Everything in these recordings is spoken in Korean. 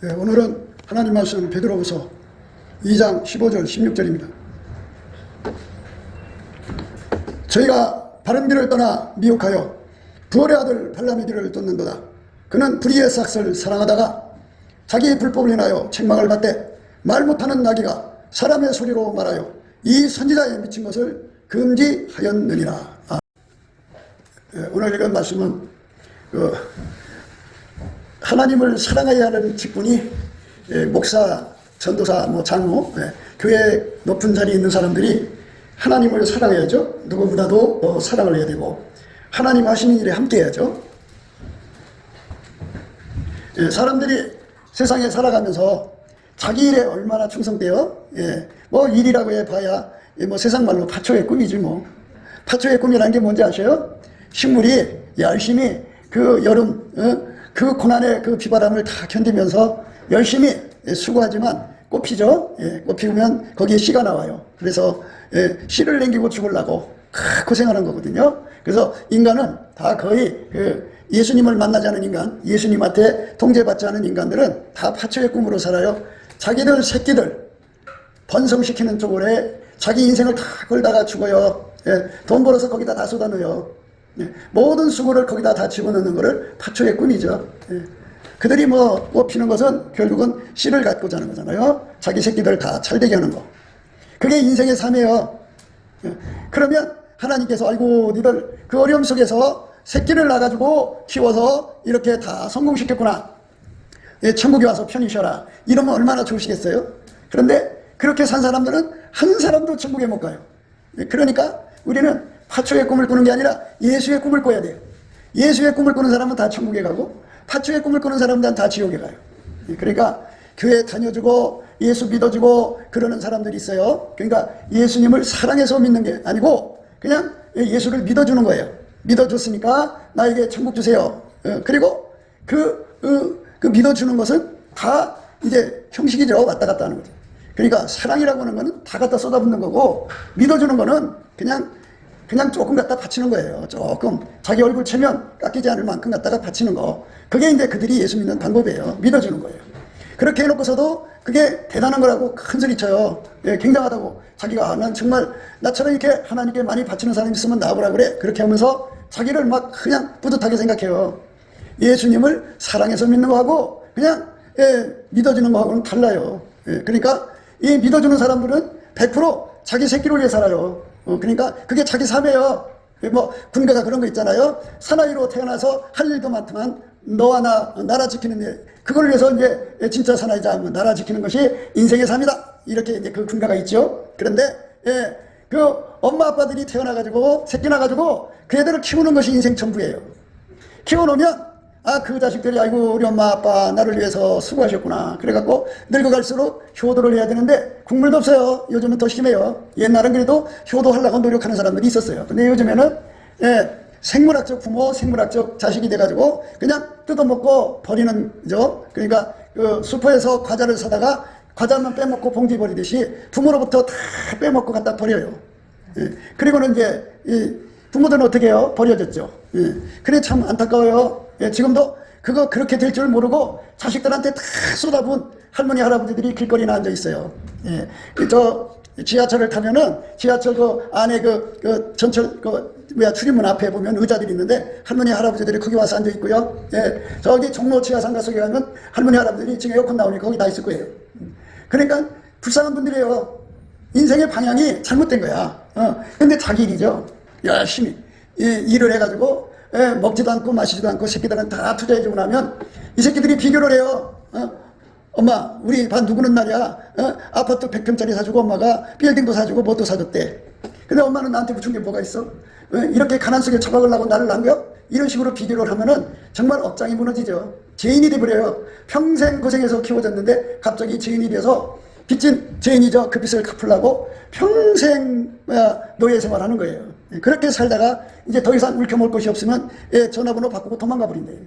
네, 오늘은 하나님 말씀 베드로후서 2장 15절 16절입니다. 저희가 바른 길을 떠나 미혹하여 부올의 아들 발람의 길을 쫓는도다. 그는 불의의 삭을 사랑하다가 자기 불법을 인하여 책망을 받되 말 못하는 나귀가 사람의 소리로 말하여 이 선지자의 미친 것을 금지하였느니라. 오늘 읽은 말씀은 하나님을 사랑해야 하는 직분이 목사, 전도사, 장로, 교회 높은 자리에 있는 사람들이 하나님을 사랑해야죠. 누구보다도 사랑을 해야 되고 하나님 하시는 일에 함께 해야죠. 사람들이 세상에 살아가면서 자기 일에 얼마나 충성돼요. 일이라고 해봐야 세상 말로 파초의 꿈이지 뭐. 파초의 꿈이라는 게 뭔지 아셔요? 식물이 열심히 그 여름 그 고난의 그 비바람을 다 견디면서 열심히 수고하지만 꽃 피죠. 꽃 피우면 거기에 씨가 나와요. 그래서 씨를 남기고 죽으려고 고생하는 거거든요. 그래서 인간은 다 거의 예수님을 만나지 않은 인간, 예수님한테 통제받지 않은 인간들은 다 파초의 꿈으로 살아요. 자기들 새끼들 번성시키는 쪽으로 해 자기 인생을 다 걸다가 죽어요. 돈 벌어서 거기다 다 쏟아넣어요. 모든 수고를 거기다 다 집어넣는 것을 파초의 꿈이죠. 그들이 꽃 피는 것은 결국은 씨를 갖고 자는 거잖아요. 자기 새끼들 다 잘되게 하는 거. 그게 인생의 삶이에요. 그러면 하나님께서 아이고 니들 그 어려움 속에서 새끼를 낳아가지고 키워서 이렇게 다 성공시켰구나. 천국에 와서 편히 쉬어라. 이러면 얼마나 좋으시겠어요? 그런데 그렇게 산 사람들은 한 사람도 천국에 못 가요. 그러니까 우리는 파초의 꿈을 꾸는 게 아니라 예수의 꿈을 꿔야 돼요. 예수의 꿈을 꾸는 사람은 다 천국에 가고 파초의 꿈을 꾸는 사람들은 다 지옥에 가요. 그러니까 교회 다녀주고 예수 믿어주고 그러는 사람들이 있어요. 그러니까 예수님을 사랑해서 믿는 게 아니고 그냥 예수를 믿어주는 거예요. 믿어줬으니까 나에게 천국 주세요. 그리고 그 믿어주는 것은 다 이제 형식이죠. 왔다 갔다 하는 거죠. 그러니까 사랑이라고 하는 거는 다 갖다 쏟아붓는 거고 믿어주는 거는 그냥 조금 갖다 바치는 거예요. 조금 자기 얼굴 채면 깎이지 않을 만큼 갖다가 바치는 거. 그게 이제 그들이 예수 믿는 방법이에요. 믿어주는 거예요. 그렇게 해놓고서도 그게 대단한 거라고 큰 소리 쳐요. 굉장하다고. 자기가 난 정말 나처럼 이렇게 하나님께 많이 바치는 사람이 있으면 나와보라 그래. 그렇게 하면서 자기를 막 그냥 뿌듯하게 생각해요. 예수님을 사랑해서 믿는 거하고 그냥 믿어주는 거하고는 달라요. 그러니까 이 믿어주는 사람들은 100% 자기 새끼를 위해 살아요. 그러니까 그게 자기 삶이에요. 군대가 그런 거 있잖아요. 사나이로 태어나서 할 일도 많지만 너와 나라 지키는 일, 그걸 위해서 이제 진짜 사나이자 나라 지키는 것이 인생의 삶이다. 이렇게 이제 그 군가가 있죠. 그런데 그 엄마 아빠들이 태어나가지고 새끼 나가지고 그 애들을 키우는 것이 인생 전부예요. 키워놓으면 그 자식들이 아이고 우리 엄마 아빠 나를 위해서 수고하셨구나. 그래갖고 늙어갈수록 효도를 해야 되는데 국물도 없어요. 요즘은 더 심해요. 옛날은 그래도 효도하려고 노력하는 사람들이 있었어요. 근데 요즘에는 생물학적 부모, 생물학적 자식이 돼가지고 그냥 뜯어먹고 버리는 거죠. 그러니까 그 슈퍼에서 과자를 사다가 과자만 빼먹고 봉지 버리듯이 부모로부터 다 빼먹고 갖다 버려요. 그리고는 이제 이 부모들은 어떻게 해요? 버려졌죠. 그래 참 안타까워요. 지금도 그거 그렇게 될 줄 모르고 자식들한테 다 쏟아부은 할머니 할아버지들이 길거리에 앉아 있어요. 저 지하철을 타면은 지하철 그 안에 그 전철 출입문 앞에 보면 의자들이 있는데 할머니 할아버지들이 거기 와서 앉아 있고요. 저기 종로 지하상가 속에 가면 할머니 할아버지들이 지금 에어컨 나오니까 거기 다 있을 거예요. 그러니까 불쌍한 분들이에요. 인생의 방향이 잘못된 거야. 근데 자기 일이죠. 열심히 일을 해가지고 먹지도 않고 마시지도 않고 새끼들은 다 투자해주고 나면 이 새끼들이 비교를 해요. 엄마 우리 반 누구는 말이야 아파트 100평짜리 사주고 엄마가 빌딩도 사주고 뭣도 사줬대. 근데 엄마는 나한테 붙인 게 뭐가 있어? 이렇게 가난 속에 처박으려고 나를 남겨? 이런 식으로 비교를 하면은 정말 업장이 무너지죠. 죄인이 돼버려요. 평생 고생해서 키워졌는데 갑자기 죄인이 돼서 빚진 죄인이죠. 그 빚을 갚으려고 평생 노예 생활하는 거예요. 그렇게 살다가 이제 더 이상 울켜먹을 것이 없으면 전화번호 바꾸고 도망가 버린대요.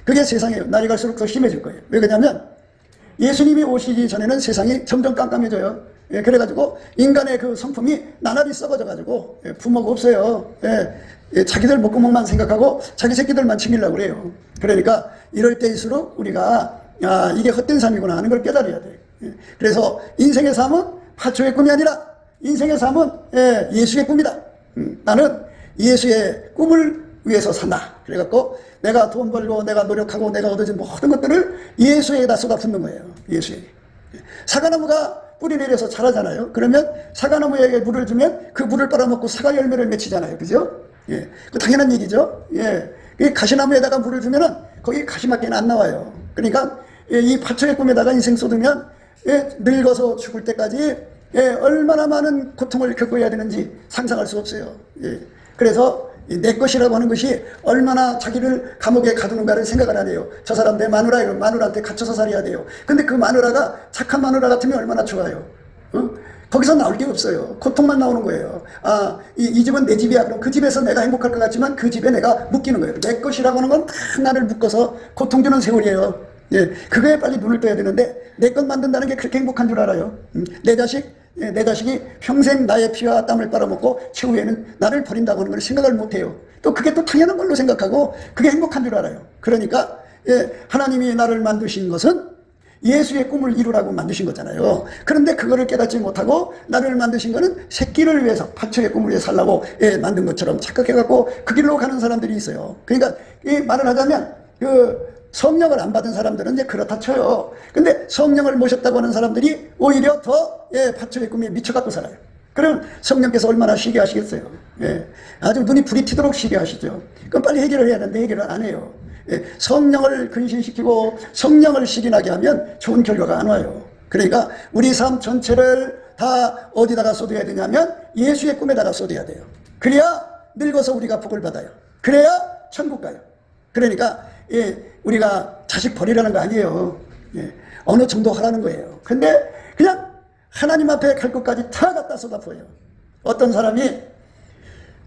그게 세상이에요. 날이 갈수록 더 심해질 거예요. 왜 그러냐면 예수님이 오시기 전에는 세상이 점점 깜깜해져요. 그래가지고 인간의 그 성품이 나날이 썩어져가지고 부모가 없어요. 자기들 먹구멍만 생각하고 자기 새끼들만 챙기려고 그래요. 그러니까 이럴 때일수록 우리가 아, 이게 헛된 삶이구나 하는 걸 깨달아야 돼. 그래서 인생의 삶은 파초의 꿈이 아니라 인생의 삶은 예수의 꿈이다. 나는 예수의 꿈을 위해서 산다. 그래갖고 내가 돈 벌고 내가 노력하고 내가 얻어진 모든 것들을 예수에다 쏟아붓는 거예요. 예수에게. 사과나무가 뿌리 내려서 자라잖아요. 그러면 사과나무에게 물을 주면 그 물을 빨아먹고 사과 열매를 맺히잖아요. 그죠? 예. 그 당연한 얘기죠. 예. 이 가시나무에다가 물을 주면은 거기 가시밖에 안 나와요. 그러니까 이 파초의 꿈에다가 인생 쏟으면 늙어서 죽을 때까지 얼마나 많은 고통을 겪어야 되는지 상상할 수 없어요. 예. 그래서 내 것이라고 하는 것이 얼마나 자기를 감옥에 가두는가를 생각을 안 해요. 저 사람 내 마누라예요. 마누라한테 갇혀서 살아야 돼요. 근데 그 마누라가 착한 마누라 같으면 얼마나 좋아요. 거기서 나올 게 없어요. 고통만 나오는 거예요. 아, 이 집은 내 집이야. 그럼 그 집에서 내가 행복할 것 같지만 그 집에 내가 묶이는 거예요. 내 것이라고 하는 건 다 나를 묶어서 고통 주는 세월이에요. 예, 그거에 빨리 눈을 떠야 되는데 내 것 만든다는 게 그렇게 행복한 줄 알아요. 내 자식이 평생 나의 피와 땀을 빨아먹고 최후에는 나를 버린다고 하는 걸 생각을 못해요. 또 그게 또 당연한 걸로 생각하고 그게 행복한 줄 알아요. 그러니까 하나님이 나를 만드신 것은 예수의 꿈을 이루라고 만드신 거잖아요. 그런데 그거를 깨닫지 못하고 나를 만드신 거는 새끼를 위해서 파초의 꿈을 위해 살라고 만든 것처럼 착각해갖고 그 길로 가는 사람들이 있어요. 그러니까 이 말을 하자면 성령을 안 받은 사람들은 이제 그렇다 쳐요. 근데 성령을 모셨다고 하는 사람들이 오히려 더 파초의 꿈에 미쳐갖고 살아요. 그럼 성령께서 얼마나 쉬게 하시겠어요. 아주 눈이 불이 튀도록 쉬게 하시죠. 그럼 빨리 해결을 해야 되는데 해결을 안 해요. 성령을 근신시키고 성령을 시기나게 하면 좋은 결과가 안 와요. 그러니까 우리 삶 전체를 다 어디다가 쏟아야 되냐면 예수의 꿈에다가 쏟아야 돼요. 그래야 늙어서 우리가 복을 받아요. 그래야 천국 가요. 그러니까 우리가 자식 버리라는 거 아니에요. 어느 정도 하라는 거예요. 근데 그냥 하나님 앞에 갈 것까지 다 갖다 쏟아부어요. 어떤 사람이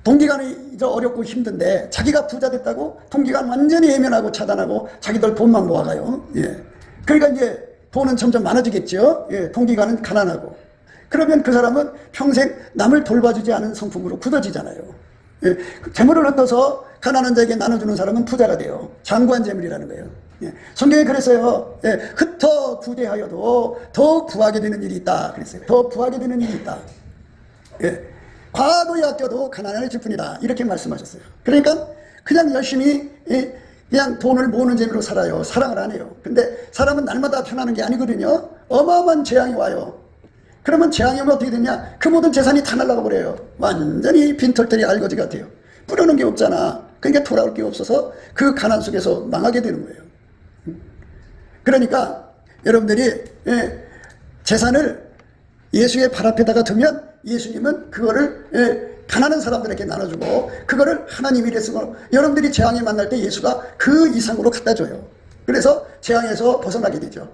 동기간이 어렵고 힘든데 자기가 부자 됐다고 동기간 완전히 외면하고 차단하고 자기들 돈만 모아가요. 그러니까 이제 돈은 점점 많아지겠죠. 동기간은 가난하고. 그러면 그 사람은 평생 남을 돌봐주지 않은 성품으로 굳어지잖아요. 재물을 얻어서 가난한 자에게 나눠주는 사람은 부자가 돼요. 장구한 재물이라는 거예요. 성경에 그랬어요. 흩어 구대하여도 더 구하게 되는 일이 있다. 그랬어요. 더 구하게 되는 일이 있다. 과도에 아껴도 가난해질 뿐이다. 이렇게 말씀하셨어요. 그러니까 그냥 열심히 그냥 돈을 모으는 재미로 살아요. 사랑을 안 해요. 근데 사람은 날마다 편하는 게 아니거든요. 어마어마한 재앙이 와요. 그러면 재앙이 오면 어떻게 되냐? 그 모든 재산이 다 날아가 버려요. 완전히 빈털터리 알거지 같아요. 뿌려놓은 게 없잖아. 그러니까 돌아올 게 없어서 그 가난 속에서 망하게 되는 거예요. 그러니까 여러분들이 재산을 예수의 발 앞에다가 두면 예수님은 그거를 가난한 사람들에게 나눠주고 그거를 하나님이 이랬으면 여러분들이 재앙에 만날 때 예수가 그 이상으로 갖다 줘요. 그래서 재앙에서 벗어나게 되죠.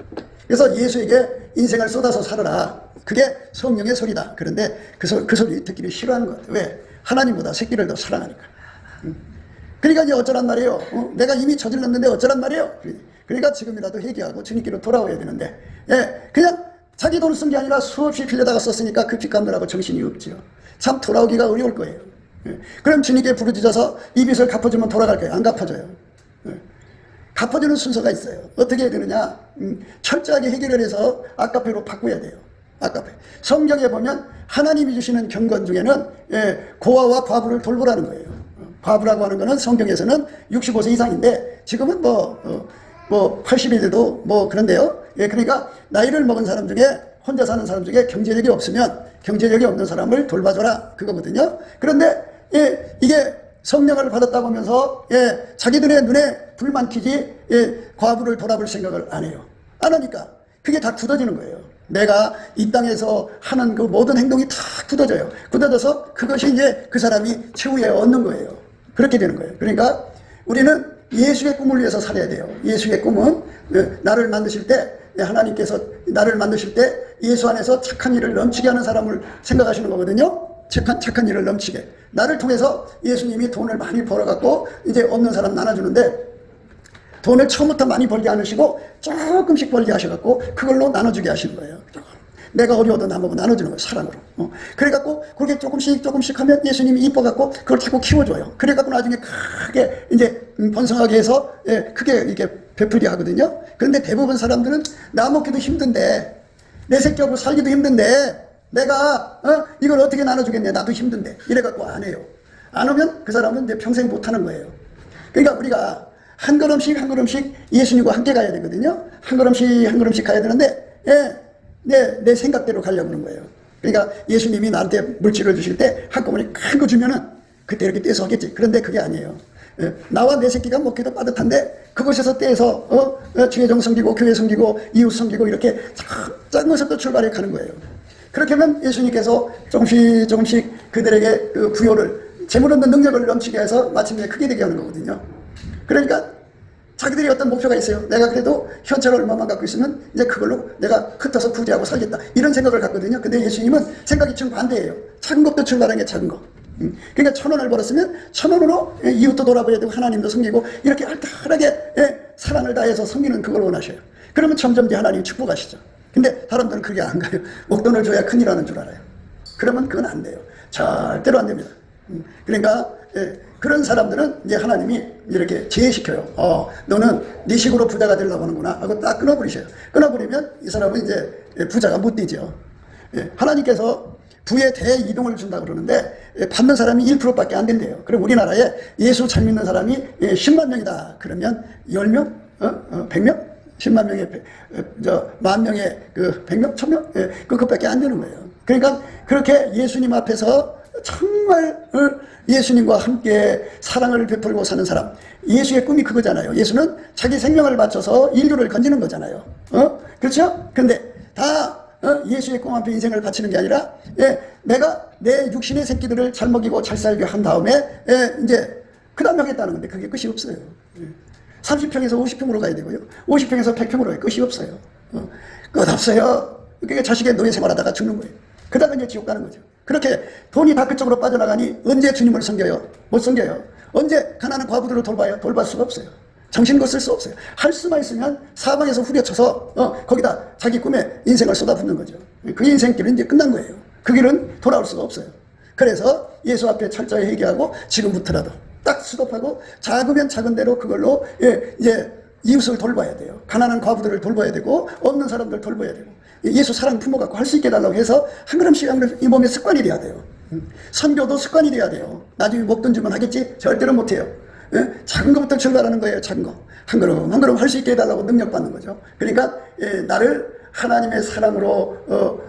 그래서 예수에게 인생을 쏟아서 살아라. 그게 성령의 소리다. 그런데 그 소리 듣기를 싫어하는 것 같아요. 왜? 하나님보다 새끼를 더 사랑하니까. 그러니까 이제 어쩌란 말이에요. 내가 이미 저질렀는데 어쩌란 말이에요. 그러니까 지금이라도 회개하고 주님께로 돌아와야 되는데 그냥 자기 돈을 쓴 게 아니라 수없이 빌려다가 썼으니까 그 빚 갚느라고 정신이 없지요. 참 돌아오기가 어려울 거예요. 그럼 주님께 부르짖어서 이 빚을 갚아주면 돌아갈 거예요. 안 갚아줘요. 갚아주는 순서가 있어요. 어떻게 해야 되느냐? 철저하게 해결을 해서 아까페로 바꿔야 돼요. 아까페. 성경에 보면 하나님이 주시는 경건 중에는 고아와 과부를 돌보라는 거예요. 과부라고 하는 거는 성경에서는 65세 이상인데 지금은 뭐 80이 돼도 뭐 그런데요. 그러니까 나이를 먹은 사람 중에 혼자 사는 사람 중에 경제력이 없으면 경제력이 없는 사람을 돌봐줘라 그거거든요. 그런데 이게 성령을 받았다고 하면서 자기들의 눈에 불만 켜지 과부를 돌아볼 생각을 안 해요. 안 하니까 그게 다 굳어지는 거예요. 내가 이 땅에서 하는 그 모든 행동이 다 굳어져요. 굳어져서 그것이 이제 그 사람이 최후에 얻는 거예요. 그렇게 되는 거예요. 그러니까 우리는 예수의 꿈을 위해서 살아야 돼요. 예수의 꿈은 나를 만드실 때 하나님께서 나를 만드실 때 예수 안에서 착한 일을 넘치게 하는 사람을 생각하시는 거거든요. 착한 일을 넘치게. 나를 통해서 예수님이 돈을 많이 벌어갖고 이제 없는 사람 나눠주는데 돈을 처음부터 많이 벌게 않으시고 조금씩 벌게 하셔갖고 그걸로 나눠주게 하시는 거예요. 내가 어려워도 나보고 나눠주는 거예요. 사랑으로. 그래갖고 그렇게 조금씩 하면 예수님이 이뻐갖고 그걸 자꾸 키워줘요. 그래갖고 나중에 크게 이제 번성하게 해서 크게 이렇게 베풀게 하거든요. 그런데 대부분 사람들은 나 먹기도 힘든데 내 새끼하고 살기도 힘든데 내가 이걸 어떻게 나눠주겠냐, 나도 힘든데 이래갖고 안 해요. 안 하면 그 사람은 이제 평생 못하는 거예요. 그러니까 우리가 한 걸음씩 예수님과 함께 가야 되거든요. 한 걸음씩 가야 되는데 내 생각대로 가려고 하는 거예요. 그러니까 예수님이 나한테 물질을 주실 때 한꺼번에 큰 거 주면은 그때 이렇게 떼서 하겠지. 그런데 그게 아니에요. 나와 내 새끼가 먹기도 빠듯한데 그곳에서 떼서 주의 섬기고 교회 섬기고 이웃 섬기고 이렇게 작은 것부터 출발해 가는 거예요. 그렇게 하면 예수님께서 조금씩 그들에게 그 부요를 재물 얻는 능력을 넘치게 해서 마침내 크게 되게 하는 거거든요. 그러니까 자기들이 어떤 목표가 있어요. 내가 그래도 현찰을 얼마만 갖고 있으면 이제 그걸로 내가 흩어서 부자하고 살겠다, 이런 생각을 갖거든요. 근데 예수님은 생각이 정반대예요. 작은 것부터 출발하는 게 작은 거. 그러니까 1,000원을 벌었으면 1,000원으로 이웃도 돌아봐야 되고 하나님도 섬기고 이렇게 알뜰하게 사랑을 다해서 섬기는 그걸 원하셔요. 그러면 점점 이제 하나님이 축복하시죠. 근데 사람들은 그게 안 가요. 목돈을 줘야 큰일 하는 줄 알아요. 그러면 그건 안 돼요. 절대로 안 됩니다. 그러니까 그런 사람들은 이제 하나님이 이렇게 제외시켜요. 너는 네 식으로 부자가 되려고 하는구나 하고 딱 끊어버리셔요. 끊어버리면 이 사람은 이제 부자가 못 되죠. 하나님께서 부의 대이동을 준다고 그러는데 받는 사람이 1%밖에 안 된대요. 그럼 우리나라에 예수 잘 믿는 사람이 10만 명이다 그러면 10명? 100명? 10만 명에 10,000명에 그 100명? 1,000명? 그것밖에 안 되는 거예요. 그러니까 그렇게 예수님 앞에서 정말 예수님과 함께 사랑을 베풀고 사는 사람, 예수의 꿈이 그거잖아요. 예수는 자기 생명을 바쳐서 인류를 건지는 거잖아요. 그렇죠? 근데 다 예수의 꿈 앞에 인생을 바치는 게 아니라 내가 내 육신의 새끼들을 잘 먹이고 잘 살게 한 다음에 이제 그 다음에 하겠다는 건데 그게 끝이 없어요. 30평에서 50평으로 가야 되고요. 50평에서 100평으로 가야 끝이 없어요. 끝 없어요. 그게 자식의 노예 생활하다가 죽는 거예요. 그 다음에 이제 지옥 가는 거죠. 그렇게 돈이 다 그쪽으로 빠져나가니 언제 주님을 섬겨요? 못 섬겨요. 언제 가난한 과부들을 돌봐요? 돌볼 수가 없어요. 정신껏 쓸 수 없어요. 할 수만 있으면 사방에서 후려쳐서 거기다 자기 꿈에 인생을 쏟아붓는 거죠. 그 인생길은 이제 끝난 거예요. 그 길은 돌아올 수가 없어요. 그래서 예수 앞에 철저히 회개하고 지금부터라도 딱 수도하고 작으면 작은 대로 그걸로 이제 이웃을 돌봐야 돼요. 가난한 과부들을 돌봐야 되고 없는 사람들 돌봐야 되고 예수 사랑 품어갖고 할 수 있게 해달라고 해서 한 걸음씩 이 몸에 습관이 돼야 돼요. 선교도 습관이 돼야 돼요. 나중에 목 던지면 하겠지? 절대로 못해요. 작은 것부터 출발하는 거예요. 작은 거. 한 걸음 할 수 있게 해달라고 능력받는 거죠. 그러니까 나를 하나님의 사랑으로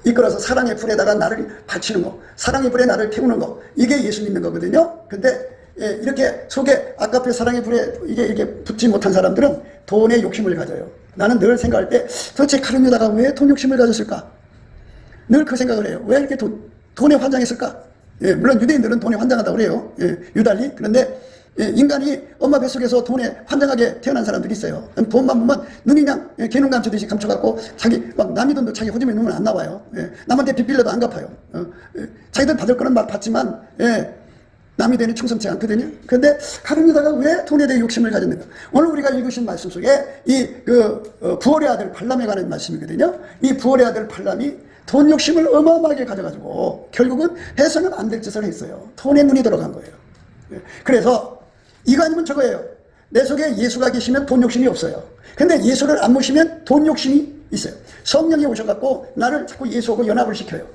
이끌어서 사랑의 불에다가 나를 바치는 거, 사랑의 불에 나를 태우는 거, 이게 예수 믿는 거거든요. 근데 이렇게 속에 아까의 사랑의 불에 이게 붙지 못한 사람들은 돈의 욕심을 가져요. 나는 늘 생각할 때 도대체 가룟 유다가 왜 돈 욕심을 가졌을까? 늘 그 생각을 해요. 왜 이렇게 돈에 환장했을까? 물론 유대인들은 돈에 환장하다고 그래요. 유달리. 그런데 인간이 엄마 뱃속에서 돈에 환장하게 태어난 사람들이 있어요. 돈만 보면 눈이 그냥 개눈 감추듯이 감춰갖고 자기 막 남의 돈도 자기 호주머니 넣으면 안 나와요. 남한테 빚 빌려도 안 갚아요. 자기들 받을 거는 막 받지만 남이 되니 충성치 않거든요. 그런데 가룟 유다가 왜 돈에 대해 욕심을 가졌는가? 오늘 우리가 읽으신 말씀 속에 부올의 아들 발람에 관한 말씀이거든요. 이 부올의 아들 발람이 돈 욕심을 어마어마하게 가져가지고 결국은 해서는 안 될 짓을 했어요. 돈에 눈이 들어간 거예요. 그래서 이거 아니면 저거예요. 내 속에 예수가 계시면 돈 욕심이 없어요. 근데 예수를 안 모시면 돈 욕심이 있어요. 성령이 오셔갖고 나를 자꾸 예수하고 연합을 시켜요.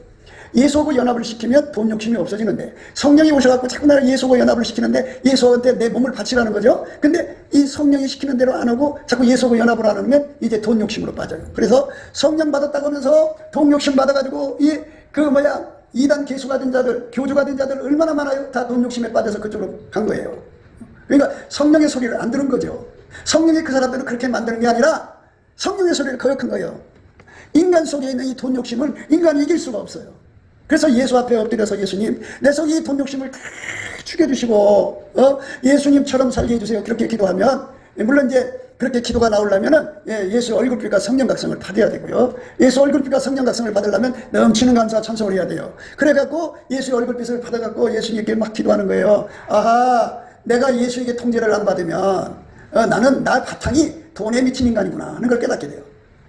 예수하고 연합을 시키면 돈 욕심이 없어지는데 성령이 오셔갖고 자꾸 나를 예수하고 연합을 시키는데 예수한테 내 몸을 바치라는 거죠. 근데 이 성령이 시키는 대로 안 하고 자꾸 예수하고 연합을 안 하면 이제 돈 욕심으로 빠져요. 그래서 성령 받았다고 하면서 돈 욕심 받아가지고 이단 개수가 된 자들, 교주가 된 자들 얼마나 많아요? 다 돈 욕심에 빠져서 그쪽으로 간 거예요. 그러니까 성령의 소리를 안 들은 거죠. 성령이 그 사람들을 그렇게 만드는 게 아니라 성령의 소리를 거역한 거예요. 인간 속에 있는 이 돈 욕심을 인간이 이길 수가 없어요. 그래서 예수 앞에 엎드려서 예수님, 내 속에 이 돈 욕심을 다 죽여주시고 예수님처럼 살게 해주세요. 그렇게 기도하면 물론 이제 그렇게 기도가 나오려면은 예수 얼굴빛과 성령 각성을 받아야 되고요. 예수 얼굴빛과 성령 각성을 받으려면 넘치는 감사와 찬송을 해야 돼요. 그래갖고 예수의 얼굴빛을 받아갖고 예수님께 막 기도하는 거예요. 아하, 내가 예수에게 통제를 안 받으면 나는 나 바탕이 돈에 미친 인간이구나 하는 걸 깨닫게 돼요.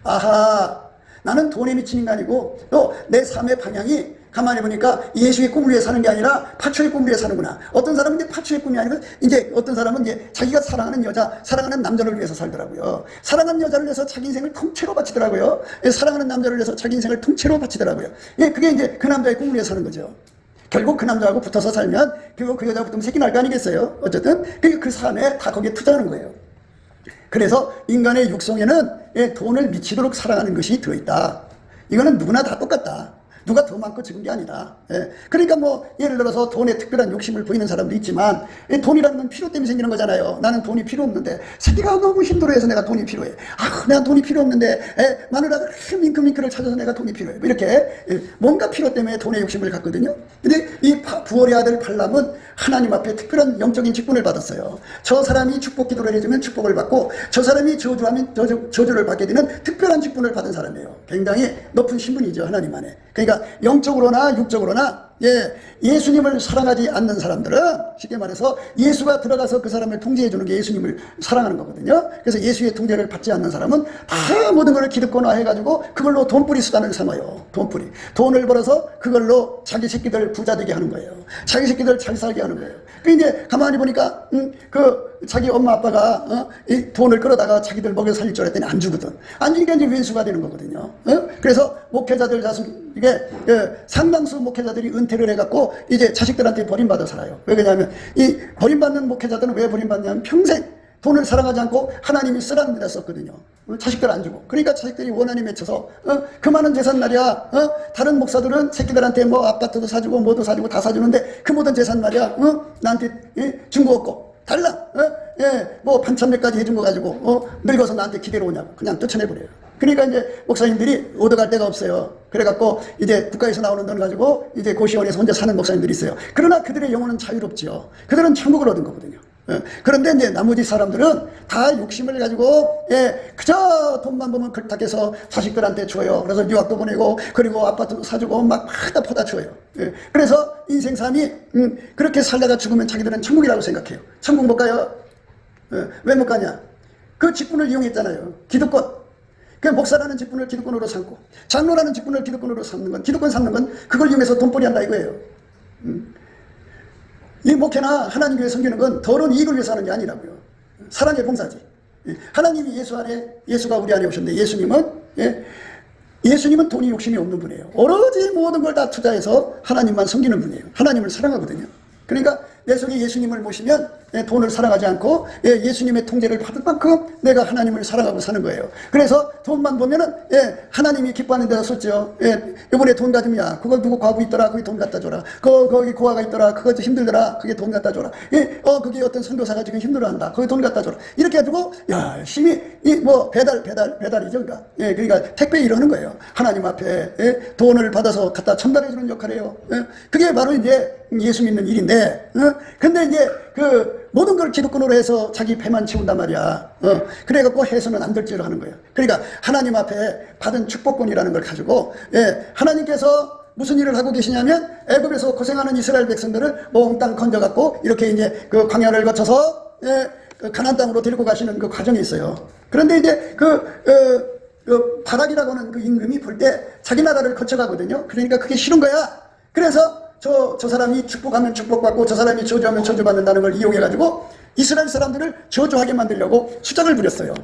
아하, 나는 돈에 미친 인간이고 또 내 삶의 방향이 가만히 보니까 예수의 꿈을 위해 사는 게 아니라 파초의 꿈을 위해 사는구나. 어떤 사람은 이제 파초의 꿈이 아니고 이제 어떤 사람은 이제 자기가 사랑하는 여자, 사랑하는 남자를 위해서 살더라고요. 사랑하는 여자를 위해서 자기 인생을 통째로 바치더라고요. 사랑하는 남자를 위해서 자기 인생을 통째로 바치더라고요. 예, 그게 이제 그 남자의 꿈을 위해 사는 거죠. 결국 그 남자하고 붙어서 살면 결국 그 여자하고 붙으면 새끼 날 거 아니겠어요? 어쨌든 그 삶에 다 거기에 투자하는 거예요. 그래서 인간의 육성에는 돈을 미치도록 사랑하는 것이 들어있다. 이거는 누구나 다 똑같다. 누가 더 많고 적은 게 아니다. 그러니까 뭐 예를 들어서 돈에 특별한 욕심을 보이는 사람도 있지만 돈이라는 건 필요 때문에 생기는 거잖아요. 나는 돈이 필요 없는데 새끼가 너무 힘들어해서 내가 돈이 필요해. 내가 돈이 필요 없는데 마누라가 밍크밍크를 찾아서 내가 돈이 필요해. 이렇게 뭔가 필요 때문에 돈의 욕심을 갖거든요. 근데 이 부월의 아들 발람은 하나님 앞에 특별한 영적인 직분을 받았어요. 저 사람이 축복 기도를 해주면 축복을 받고 저 사람이 저주하면 저주를 받게 되는 특별한 직분을 받은 사람이에요. 굉장히 높은 신분이죠, 하나님 안에. 그러니까 영적으로나 육적으로나 예수님을 사랑하지 않는 사람들은 쉽게 말해서 예수가 들어가서 그 사람을 통제해 주는 게 예수님을 사랑하는 거거든요. 그래서 예수의 통제를 받지 않는 사람은 다 모든 것을 기득권화 해가지고 그걸로 돈벌이 수단을 삼아요. 돈벌이. 돈을 벌어서 그걸로 자기 새끼들 부자 되게 하는 거예요. 자기 새끼들 잘 살게 하는 거예요. 그 이제 가만히 보니까 자기 엄마 아빠가 이 돈을 끌어다가 자기들 먹여 살릴 줄 알았더니 안 주거든. 안 주니까 이제 왼수가 되는 거거든요. 그래서 목회자들 이게 상당수 목회자들이 은퇴를 해갖고 이제 자식들한테 버림받아 살아요. 왜 그러냐면 이 버림받는 목회자들은 왜 버림받냐면 평생 돈을 사랑하지 않고 하나님이 쓰라는 데다 썼거든요. 자식들 안 주고. 그러니까 자식들이 원한이 맺혀서 그 많은 재산 말이야. 다른 목사들은 새끼들한테 뭐 아파트도 사주고 뭐도 사주고 다 사주는데 그 모든 재산 말이야. 나한테 준 거 없고 달라. 뭐 반찬 몇 가지 해준 거 가지고 늙어서 나한테 기대로 오냐고 그냥 쫓아내버려요. 그러니까 이제 목사님들이 얻어갈 데가 없어요. 그래갖고 이제 국가에서 나오는 돈 가지고 이제 고시원에서 혼자 사는 목사님들이 있어요. 그러나 그들의 영혼은 자유롭지요. 그들은 천국을 얻은 거거든요. 그런데 이제 나머지 사람들은 다 욕심을 가지고 그저 돈만 보면 글탁해서 자식들한테 줘요. 그래서 유학도 보내고 그리고 아파트도 사주고 막 다 퍼다 줘요. 그래서 인생 삶이 그렇게 살다가 죽으면 자기들은 천국이라고 생각해요. 천국 못 가요. 왜 못 가냐? 그 직분을 이용했잖아요. 기득권. 그 목사라는 직분을 기득권으로 삼고 장로라는 직분을 기득권으로 삼는 건 기득권 삼는 건 그걸 이용해서 돈벌이 한다 이거예요. 이 목회나 하나님 교회 섬기는 건 더러운 이익을 위해서 하는 게 아니라고요. 사랑의 봉사지. 하나님이 예수가 우리 안에 오셨는데 예수님은 돈이 욕심이 없는 분이에요. 오로지 모든 걸 다 투자해서 하나님만 섬기는 분이에요. 하나님을 사랑하거든요. 그러니까 내 속에 예수님을 모시면 돈을 사랑하지 않고 예수님의 통제를 받을 만큼 내가 하나님을 사랑하고 사는 거예요. 그래서 돈만 보면은 하나님이 기뻐하는 데다 썼죠. 이번에 돈 가지면 그거 누구 과부 있더라 거기 돈 갖다 줘라. 거기 고아가 있더라 그거 힘들더라 그게 돈 갖다 줘라. 거기 어떤 선교사가 지금 힘들어한다 거기 돈 갖다 줘라. 이렇게 해주고 열심히 뭐 배달이죠. 그러니까 택배 이러는 거예요. 하나님 앞에 돈을 받아서 갖다 전달해 주는 역할이에요. 그게 바로 이제 예수 믿는 일인데 근데 이제 그 모든 걸 기득권으로 해서 자기 배만 채운단 말이야. 그래갖고 해서는 안 될 줄을 하는 거예요. 그러니까 하나님 앞에 받은 축복권이라는 걸 가지고 하나님께서 무슨 일을 하고 계시냐면 애굽에서 고생하는 이스라엘 백성들을 몽땅 건져갖고 이렇게 이제 그 광야를 거쳐서 그 가나안 땅으로 데리고 가시는 그 과정이 있어요. 그런데 이제 그 바락이라고 하는 그 임금이 볼 때 자기 나라를 거쳐가거든요. 그러니까 그게 싫은 거야. 그래서 저 사람이 축복하면 축복받고 저 사람이 저주하면 저주받는다는 걸 이용해가지고 이스라엘 사람들을 저주하게 만들려고 수작을 부렸어요.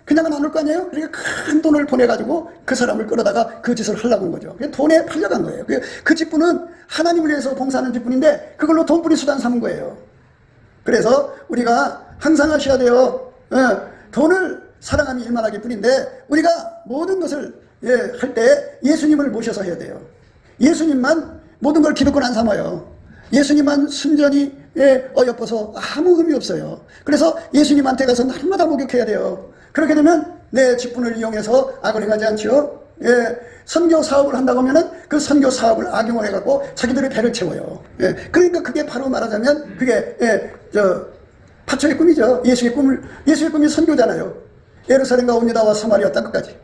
그냥은 안 올 거 아니에요? 그러니까 큰 돈을 보내가지고 그 사람을 끌어다가 그 짓을 하려고 한 거죠. 돈에 팔려간 거예요. 그 직분은 하나님을 위해서 봉사하는 직분인데 그걸로 돈벌이 수단 삼은 거예요. 그래서 우리가 항상 하셔야 돼요. 돈을 사랑함이 일만하기 뿐인데 우리가 모든 것을 할 때 예수님을 모셔서 해야 돼요. 예수님만 모든 걸 기득권 안 삼아요. 예수님만 순전히 어여뻐서 아무 의미 없어요. 그래서 예수님한테 가서 날마다 목욕해야 돼요. 그렇게 되면 내 직분을 이용해서 악을 행하지 않죠. 선교 사업을 한다고 하면은 그 선교 사업을 악용을 해갖고 자기들의 배를 채워요. 그러니까 그게 바로 말하자면 그게 파초의 꿈이죠. 예수의 꿈이 선교잖아요. 예루살렘과 옵니다와 사마리아 땅끝까지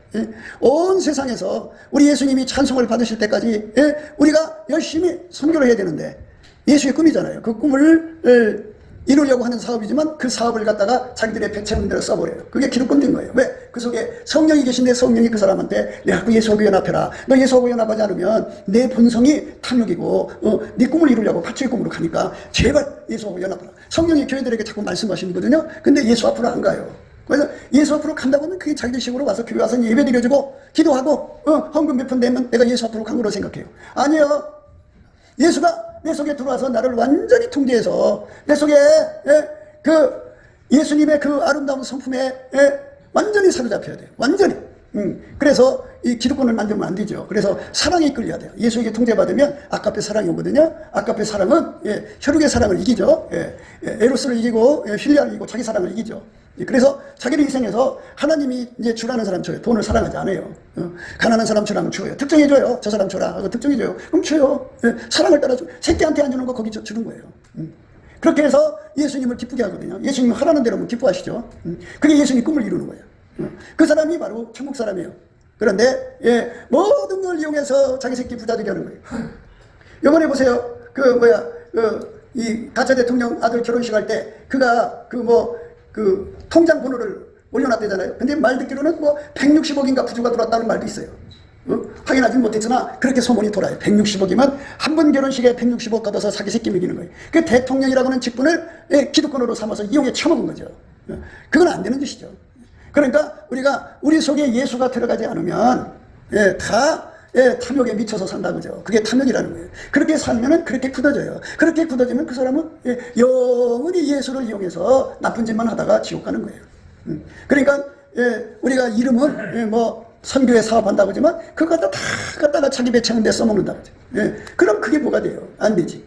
온 세상에서 우리 예수님이 찬송을 받으실 때까지 우리가 열심히 선교를 해야 되는데 예수의 꿈이잖아요. 그 꿈을 이루려고 하는 사업이지만 그 사업을 갖다가 자기들의 배 채우는 대로 써버려요. 그게 기득권인 거예요. 왜? 그 속에 성령이 계신데 성령이 그 사람한테 야, 그 예수하고 연합해라. 너 예수하고 연합하지 않으면 내 본성이 탐욕이고 네 꿈을 이루려고 파초의 꿈으로 가니까 제발 예수하고 연합하라. 성령이 교회들에게 자꾸 말씀하시거든요. 근데 예수 앞으로 안 가요. 그래서 예수 앞으로 간다고 하면 그게 자기들 식으로 와서 교회 와서 예배 드려주고 기도하고 헌금 몇 푼 내면 내가 예수 앞으로 간 거로 생각해요. 아니요. 예수가 내 속에 들어와서 나를 완전히 통제해서 내 속에 그 예수님의 그 아름다운 성품에 완전히 사로잡혀야 돼요. 완전히. 그래서 이 기득권을 만들면 안 되죠. 그래서 사랑에 이끌려야 돼요. 예수에게 통제받으면 아까페 사랑이 오거든요. 아까페 사랑은 혈육의 사랑을 이기죠. 에로스를 이기고 필리아를 이기고 자기 사랑을 이기죠. 그래서 자기를 희생해서 하나님이 이제 주라는 사람 줘요. 돈을 사랑하지 않아요. 가난한 사람 주라면 줘요. 특정해줘요. 저 사람 줘라. 특정해줘요. 그럼 줘요. 사랑을 따라줘. 새끼한테 안 주는 거 거기 주는 거예요. 그렇게 해서 예수님을 기쁘게 하거든요. 예수님 하라는 대로 기뻐하시죠. 그게 예수님 꿈을 이루는 거예요. 그 사람이 바로 천국 사람이에요. 그런데 모든 걸 이용해서 자기 새끼 부자 되게 하는 거예요. 이번에 보세요. 이 가짜 대통령 아들 결혼식 할 때 그가 그 통장 번호를 올려놨대잖아요. 근데 말 듣기로는 160억인가 부주가 들어왔다는 말도 있어요. 확인하지 못했으나 그렇게 소문이 돌아요. 160억이면 한 번 결혼식에 160억 걷어서 자기 새끼 먹이는 거예요. 그 대통령이라고 하는 직분을 기득권으로 삼아서 이용해 처먹은 거죠. 그건 안 되는 짓이죠. 그러니까 우리 속에 예수가 들어가지 않으면 다 탐욕에 미쳐서 산다 그죠. 그게 탐욕이라는 거예요. 그렇게 살면은 그렇게 굳어져요. 그렇게 굳어지면 그 사람은 영원히 예수를 이용해서 나쁜 짓만 하다가 지옥 가는 거예요. 그러니까 우리가 이름은 선교에 사업한다고 하지만 그거 다 갖다가 자기 배 채우는 데 써먹는다고 하죠. 그럼 그게 뭐가 돼요? 안 되지.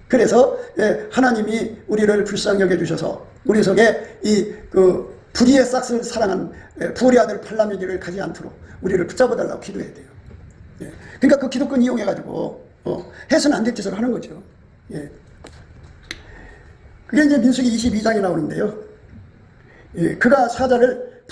그래서 하나님이 우리를 불쌍히 여겨주셔서 우리 속에 그 불의의 싹을 사랑한 부울의 아들 발람의 길을 가지 않도록 우리를 붙잡아달라고 기도해야 돼요. 그러니까 그 기득권 이용해가지고 해서는 안 될 짓을 하는 거죠. 그게 이제 민수기 22장에 나오는데요. 그가 사자를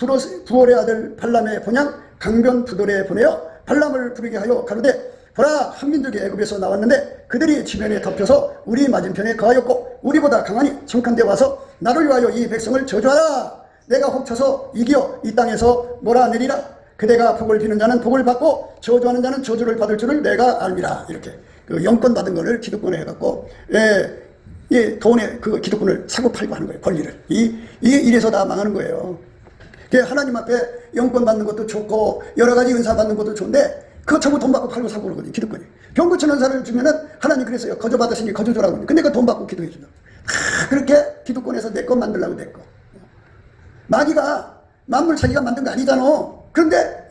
부올의 아들 발람의 본향 강변 부돌에 보내어 발람을 부르게 하여 가로되 보라 한 민족이 애굽에서 나왔는데 그들이 지면에 덮여서 우리 맞은편에 거하였고 우리보다 강하니 성칸 데 와서 나를 위하여 이 백성을 저주하라. 내가 혹 쳐서 이기어 이 땅에서 몰아내리라. 그대가 복을 비는 자는 복을 받고 저주하는 자는 저주를 받을 줄을 내가 알미라. 이렇게 그 영권 받은 거를 기득권에 해갖고 돈에 그 기득권을 사고 팔고 하는 거예요. 권리를. 이래서 다 망하는 거예요. 하나님 앞에 영권 받는 것도 좋고 여러 가지 은사 받는 것도 좋은데 그거 전부 돈 받고 팔고 사고 그러거든요. 기득권이. 병 고치는 은사를 주면은 하나님 그랬어요. 거저 받으시니 거저 주라고. 근데 그 돈 받고 기도해 준다. 그렇게 기득권에서 내 것 만들라고 내 거. 마귀가 만물 자기가 만든 거 아니잖아. 그런데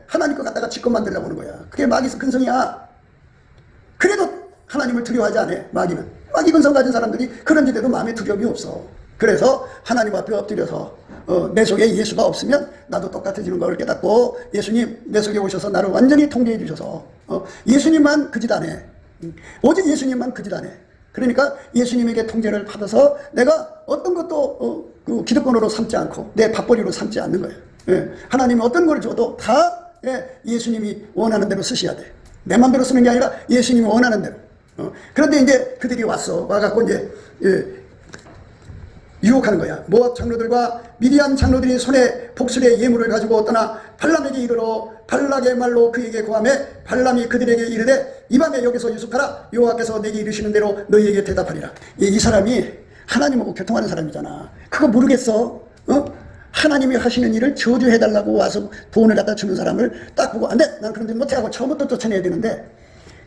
하나님 거 갖다가 지 것 만들려고 하는 거야. 그게 마귀 근성이야. 그래도 하나님을 두려워하지 않아. 마귀는. 마귀 근성 가진 사람들이 그런 일에도 마음에 두려움이 없어. 그래서 하나님 앞에 엎드려서 내 속에 예수가 없으면 나도 똑같아지는 걸 깨닫고 예수님 내 속에 오셔서 나를 완전히 통제해 주셔서 예수님만 그 짓 안 해. 오직 예수님만 그 짓 안 해. 그러니까 예수님에게 통제를 받아서 내가 어떤 것도 그 기득권으로 삼지 않고 내 밥벌이로 삼지 않는 거예요. 하나님이 어떤 걸 줘도 다 예수님이 원하는 대로 쓰셔야 돼. 내 맘대로 쓰는 게 아니라 예수님이 원하는 대로. 그런데 이제 그들이 와갖고 이제 유혹하는 거야. 모압 장로들과 미디안 장로들이 손에 복술의 예물을 가지고 떠나 발람에게 이르러 발락의 말로 그에게 고하매 발람이 그들에게 이르되 이 밤에 여기서 유숙하라. 여호와께서 내게 이르시는 대로 너희에게 대답하리라. 이 사람이 하나님하고 교통하는 사람이잖아. 그거 모르겠어? 하나님이 하시는 일을 저주해달라고 와서 돈을 갖다 주는 사람을 딱 보고 안 돼! 난 그런 데 못해 하고 처음부터 쫓아내야 되는데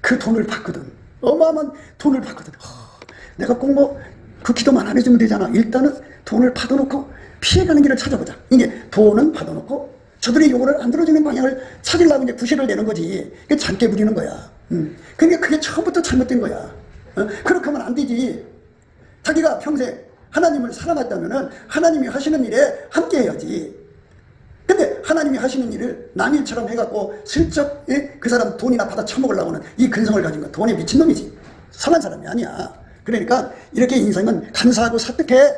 그 돈을 받거든. 어마어마한 돈을 받거든. 내가 꼭 그 기도만 안 해주면 되잖아. 일단은 돈을 받아놓고 피해가는 길을 찾아보자. 이게 돈은 받아놓고 저들이 요거를 안 들어주는 방향을 찾으려고 이제 구실을 내는 거지. 그게 잔깨 부리는 거야. 그러니까 그게 처음부터 잘못된 거야. 그렇게 하면 안 되지. 자기가 평생 하나님을 사랑했다면은 하나님이 하시는 일에 함께 해야지. 근데 하나님이 하시는 일을 남일처럼 해갖고 슬쩍 그 사람 돈이나 받아 처먹으려고 하는 이 근성을 가진 건 돈에 미친놈이지. 선한 사람이 아니야. 그러니까 이렇게 인생은 감사하고 사특해.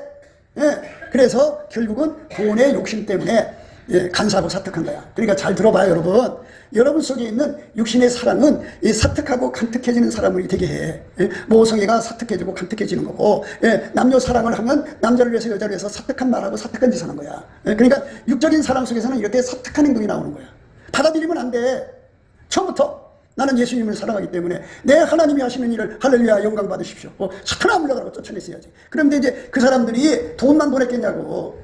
그래서 결국은 돈의 욕심 때문에 예, 간사하고 사특한 거야. 그러니까 잘 들어봐요, 여러분. 여러분 속에 있는 육신의 사랑은 이 사특하고 간특해지는 사람을 되게 해. 예, 모성애가 사특해지고 간특해지는 거고, 예, 남녀 사랑을 하면 남자를 위해서 여자를 위해서 사특한 말하고 사특한 짓을 하는 거야. 예, 그러니까 육적인 사랑 속에서는 이렇게 사특한 행동이 나오는 거야. 받아들이면 안 돼. 처음부터 나는 예수님을 사랑하기 때문에 내 하나님이 하시는 일을 할렐루야 영광 받으십시오. 사탄아 물러가라고 쫓아냈어야지. 그런데 이제 그 사람들이 돈만 보냈겠냐고.